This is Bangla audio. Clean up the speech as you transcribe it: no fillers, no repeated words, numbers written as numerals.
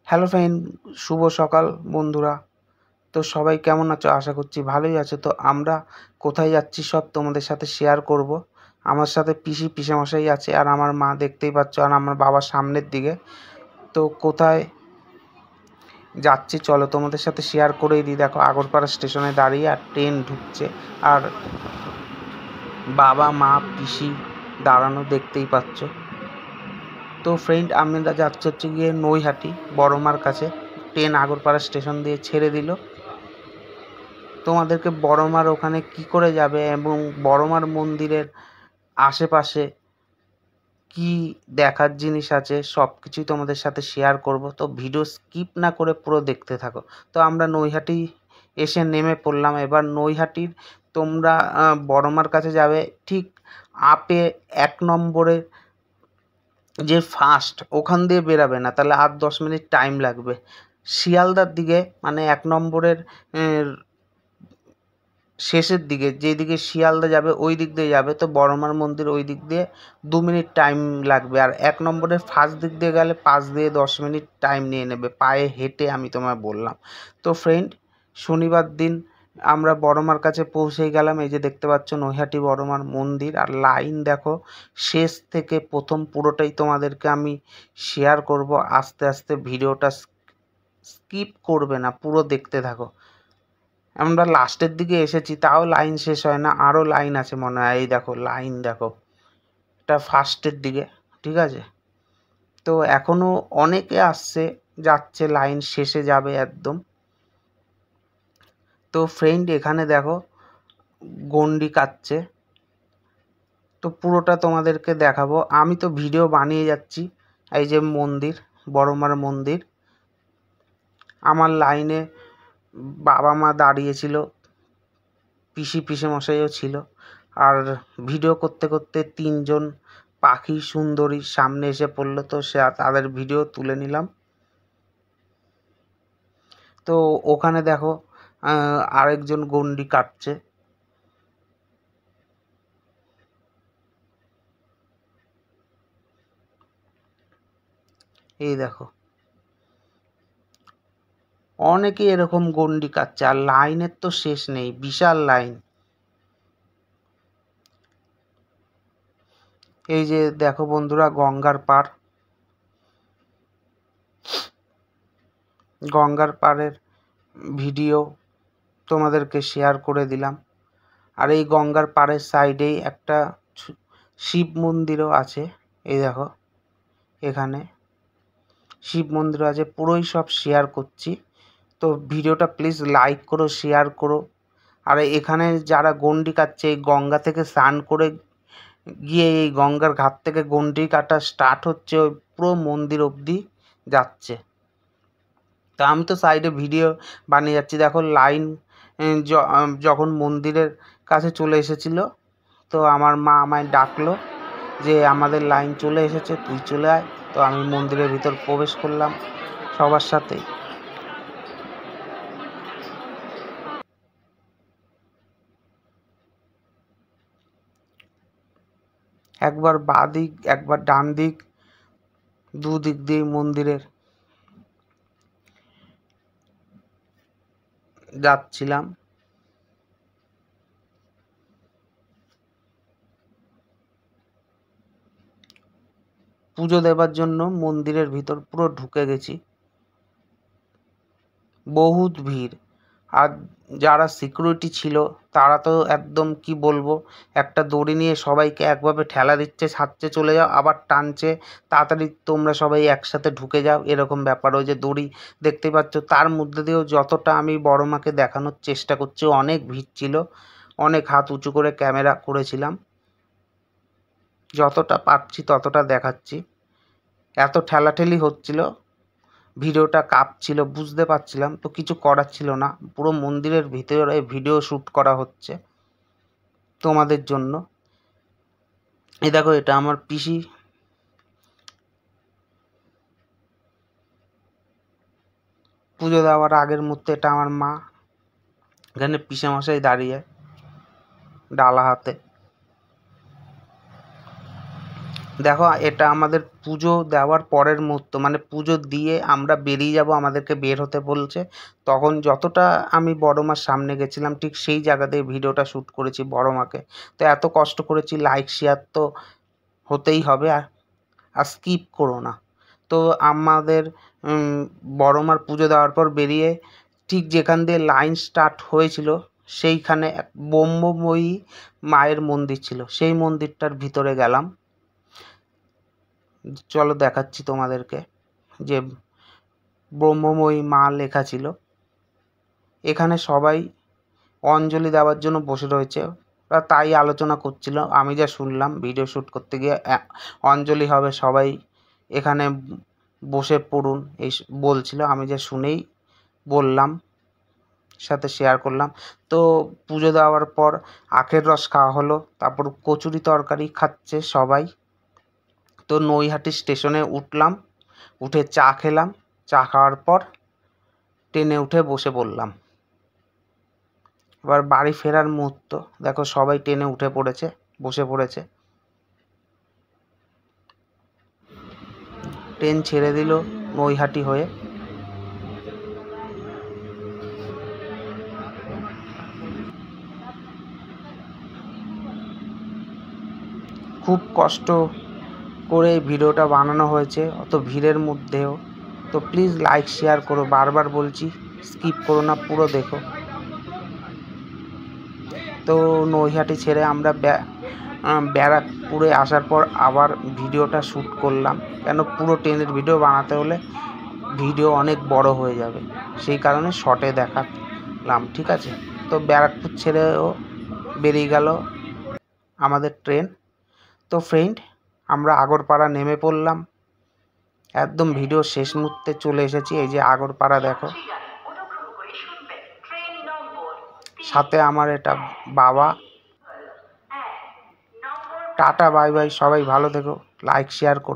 হ্যালো ফ্রেন্ড, শুভ সকাল বন্ধুরা। তো সবাই কেমন আছো? আশা করছি ভালোই আছো। তো আমরা কোথায় যাচ্ছি সব তোমাদের সাথে শেয়ার করব। আমার সাথে পিসেমশাই আছে, আর আমার মা দেখতেই পাচ্ছ, আর আমার বাবা সামনের দিকে। তো কোথায় যাচ্ছি চলো তোমাদের সাথে শেয়ার করেই দিই। দেখো, আগরপাড়া স্টেশনে দাঁড়িয়ে, আর ট্রেন ঢুকছে, আর বাবা মা পিসি দাঁড়ানো দেখতেই পাচ্ছ। তো ফ্রেন্ড, আমরা যাচ্ছি হচ্ছে গিয়ে নৈহাটি বড়মার কাছে। ট্রেন আগরপাড়া স্টেশন দিয়ে ছেড়ে দিল। তোমাদেরকে বড়মার ওখানে কি করে যাবে এবং বড়মার মন্দিরের আশেপাশে কি দেখার জিনিস আছে সব কিছুই তোমাদের সাথে শেয়ার করব। তো ভিডিও স্কিপ না করে পুরো দেখতে থাকো। তো আমরা নৈহাটি এসে নেমে পড়লাম। এবার নৈহাটির তোমরা বড়মার কাছে যাবে, ঠিক আপে 1 নম্বরে যে ফার্স্ট, ওখান দিয়ে বেরাবে না, তাহলে আর 10 মিনিট টাইম লাগবে। শিয়ালদার দিকে, মানে 1 নম্বরের শেষের দিকে, যেদিকে শিয়ালদা যাবে ওই দিক দিয়ে যাবে, তো বড়মার মন্দির ওই দিক দিয়ে 2 মিনিট টাইম লাগবে। আর 1 নম্বরের ফার্স্ট দিক দিয়ে গেলে 5 দিয়ে 10 মিনিট টাইম নিয়ে নেবে, পায়ে হেঁটে, আমি তোমায় বললাম। তো ফ্রেন্ড, শনিবার দিন আমরা বড়মার কাছে পৌঁছে গেলাম। এই যে দেখতে পাচ্ছ নৈহাটি বড়মার মন্দির, আর লাইন দেখো শেষ থেকে প্রথম পুরোটাই তোমাদেরকে আমি শেয়ার করব। আস্তে আস্তে ভিডিওটা স্কিপ করবে না, পুরো দেখতে থাকো। আমরা লাস্টের দিকে এসেছি, তাও লাইন শেষ হয় না, আরও লাইন আছে মনে হয়। এই দেখো লাইন, দেখো এটা ফার্স্টের দিকে, ঠিক আছে। তো এখনও অনেকে আসছে যাচ্ছে, লাইন শেষে যাবে একদম। তো ফ্রেন্ড, এখানে দেখো গন্ডি কাটছে, তো পুরোটা তোমাদেরকে দেখাবো। আমি তো ভিডিও বানিয়ে যাচ্ছি। এই যে মন্দির, বড়মার মন্দির, আমার লাইনে বাবা মা দাঁড়িয়েছিল, পিসেমশাইও ছিল। আর ভিডিও করতে করতে 3জন পাখি সুন্দরী সামনে এসে পড়লো, তো তাদের ভিডিও তুলে নিলাম। তো ওখানে দেখো আরেকজন গন্ডি কাটছে। এই দেখো অনেকে এরকম গন্ডি কাটছে, আর লাইনের তো শেষ নেই, বিশাল লাইন। এই যে দেখো বন্ধুরা, গঙ্গার পাড়ের ভিডিও তোমাদেরকে শেয়ার করে দিলাম। আর এই গঙ্গার পাড়ের সাইডেই একটা শিব মন্দিরও আছে। এই দেখো এখানে শিব মন্দির আছে, পুরোই সব শেয়ার করছি। তো ভিডিওটা প্লিজ লাইক করো, শেয়ার করো। আর এখানে যারা গন্ডি কাটছে, এই গঙ্গা থেকে স্নান করে গিয়ে এই গঙ্গার ঘাট থেকে গন্ডি কাটা স্টার্ট হচ্ছে, ওই পুরো মন্দির অবধি যাচ্ছে। তা আমি তো সাইডে ভিডিও বানিয়ে যাচ্ছি। দেখো লাইন যখন মন্দিরের কাছে চলে এসেছিল, তো আমার মা আমায় ডাকলো যে আমাদের লাইন চলে এসেছে, তুই চলে আয়। তো আমি মন্দিরের ভিতর প্রবেশ করলাম সবার সাথে। একবার বাঁ দিক, একবার ডান দিক, দুদিক দিয়ে মন্দিরের যাচ্ছিলাম। পুজো দেবার জন্য মন্দিরের ভিতর পুরো ঢুকে গেছি, বহুত ভিড়। আর যারা সিকিউরিটি ছিল তারা তো একদম কি বলবো, একটা দড়ি নিয়ে সবাইকে একভাবে ঠেলা দিচ্ছে, ছাড়ছে চলে যাও, আবার টানছে তাড়াতাড়ি তোমরা সবাই একসাথে ঢুকে যাও, এরকম ব্যাপার। ওই যে দড়ি দেখতে পাচ্ছ, তার মধ্যে দিয়েও যতটা আমি বড় মাকে দেখানোর চেষ্টা করছি, অনেক ভিড় ছিল, অনেক হাত উঁচু করে ক্যামেরা করেছিলাম, যতটা পারছি ততটা দেখাচ্ছি। এত ঠেলাঠেলি হচ্ছিল, ভিডিওটা কাঁপছিল, বুঝতে পারছিলাম, তো কিছু করার ছিল না। পুরো মন্দিরের ভিতরে ভিডিও শ্যুট করা হচ্ছে তোমাদের জন্য। এই দেখো এটা আমার পিসি, পুজো দেওয়ার আগের মুহূর্তে এটা আমার মা, এখানে পিসেমশাই দাঁড়িয়ে ডালা হাতে। দেখো এটা আমাদের পুজো দেওয়ার পরের মুহূর্ত, মানে পুজো দিয়ে আমরা বেরিয়ে যাব, আমাদেরকে বের হতে বলছে। তখন যতটা আমি বড় মার সামনে গেছিলাম ঠিক সেই জায়গাতেই ভিডিওটা শ্যুট করেছি বড় মাকে। তো এত কষ্ট করেছি, লাইক শেয়ার তো হতেই হবে, আর স্কিপ করো না। তো আমাদের বড় মার পুজো দেওয়ার পর বেরিয়ে ঠিক যেখান দিয়ে লাইন স্টার্ট হয়েছিল সেইখানে এক ব্রহ্মময়ী মায়ের মন্দির ছিল, সেই মন্দিরটার ভিতরে গেলাম। চলো দেখাচ্ছি তোমাদেরকে, যে ব্রহ্মময়ী মা লেখা ছিল। এখানে সবাই অঞ্জলি দেওয়ার জন্য বসে রয়েছে, ওরা তাই আলোচনা করছিল। আমি যা শুনলাম ভিডিও শ্যুট করতে গিয়ে, অঞ্জলি হবে, সবাই এখানে বসে পড়ুন এই বলছিল। আমি যা শুনেই বললাম, সাথে শেয়ার করলাম। তো পুজো দেওয়ার পর আখের রস খাওয়া হলো, তারপর কচুরি তরকারি খাচ্ছে সবাই। তো নৈহাটি স্টেশনে উঠলাম, উঠে চা খেলাম, চা খাওয়ার পর ট্রেনে উঠে বসে পড়লাম। এবার বাড়ি ফেরার মুহূর্ত, দেখো সবাই ট্রেনে উঠে পড়েছে, বসে পড়েছে। ট্রেন ছেড়ে দিল নৈহাটি হয়ে। খুব কষ্ট করে ভিডিওটা বানানো হয়েছে অত ভিড়ের মধ্যেও। তো প্লিজ লাইক শেয়ার করো, বারবার বলছি, স্কিপ করো না, পুরো দেখো। তো নৈহাটি ছেড়ে আমরা ব্যারাকপুরে আসার পর আবার ভিডিওটা শ্যুট করলাম, কেন পুরো ট্রেনের ভিডিও বানাতে হলে ভিডিও অনেক বড় হয়ে যাবে, সেই কারণে শর্টে দেখালাম, ঠিক আছে। তো ব্যারাকপুর ছেড়েও বেরিয়ে গেল আমাদের ট্রেন। তো ফ্রেন্ড, আমরা আগরপাড়া নেমে পড়লাম, একদম ভিডিও শেষ মুহূর্তে চলে এসেছি। এই যে আগরপাড়া দেখো, সাথে আমার এটা বাবা। টাটা বাই বাই, সবাই ভালো থেকো, লাইক শেয়ার করো।